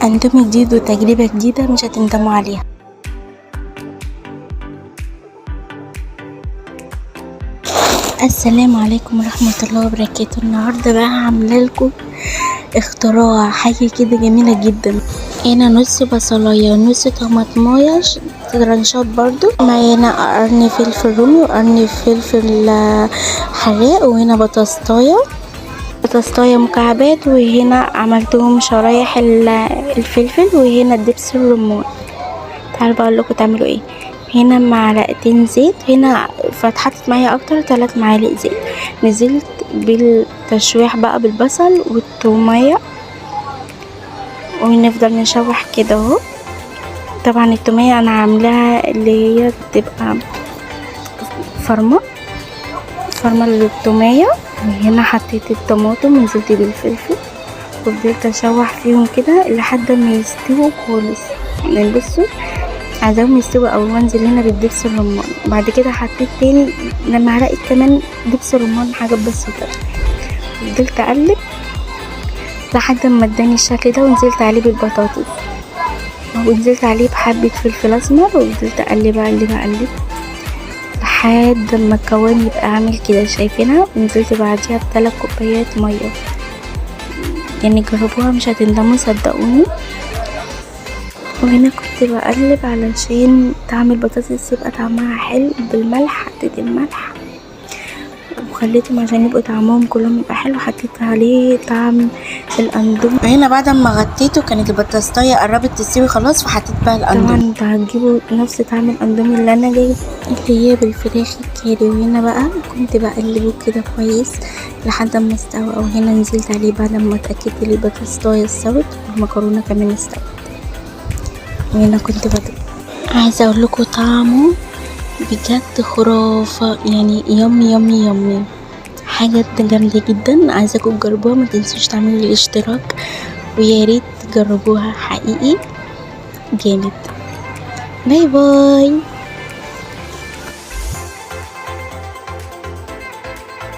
اندومي جديد وتجربة جديدة مش هتندموا عليها. السلام عليكم ورحمة الله وبركاته. النهاردة بقى عاملة لكم اختراع حاجة كده جميلة جدا. هنا نص بصلاية ونص طماطماية ترنشات برضو، معايا هنا قرن فلفل رومي وقرن فلفل حراق، وهنا بطاطاية مكعبات، وهنا عملتهم شرايح الفلفل، وهنا الدبس الرمان. تعالوا بقول لكم تعملوا ايه. هنا معلقتين زيت، هنا فتحطت معايا اكتر 3 معالق زيت. نزلت بالتشويح بقى بالبصل والثوميه، ونفضل نشوح كده اهو. طبعا الثوميه انا عاملاها اللي هي بتبقى فرمه للثوميه. وهنا حطيت الطماطم ونزلت بالفلفل، وفضلت اشوح فيهم كده لحد ما يستووا خالص. يعني بصوا عايزاهم يستووا او وانزل هنا بالدبس الرمان. بعد كده حطيت تاني معلقه كمان دبس رمان، حاجه بسيطه. فضلت اقلب لحد ما اداني الشكل ده، ونزلت عليه بالبطاطس، ونزلت عليه بحبه فلفل اسمر، وفضلت اقلب لحد ما القوام يبقى عامل كده، شايفينها. ونزلت بعديها ب3 كوبايات ميه. يعني جربوها مش هتندموا صدقوني. وهنا كنت بقلب علشان طعم البطاطس يبقى طعمها حلو بالملح. حطيت الملح وخليتهم عشان يبقوا طعمهم كلهم يبقى حلو. حطيت عليه طعم الاندومي. هنا بعد ما غطيته كانت البطاطسايه قربت تستوي خلاص، فحطيت بقى الاندومي. طبعا انتوا هتجيبوا نفس طعم الاندومي اللي انا جايب، اللي هي بالفراخ الكاري. وهنا بقى كنت بقلبه كده كويس لحد ما استوى. وهنا نزلت عليه بعد ما اتاكدت ان البطاطسايه استوت والمكرونه كمان استوت. وهنا كنت عايزه اقول لكم طعمه بجد خرافه، يعني يمي حاجه جامده جدا. عايزاكم تجربوها، ما تنسوش تعملوا الاشتراك، ويا ريت تجربوها حقيقي جامد. باي باي.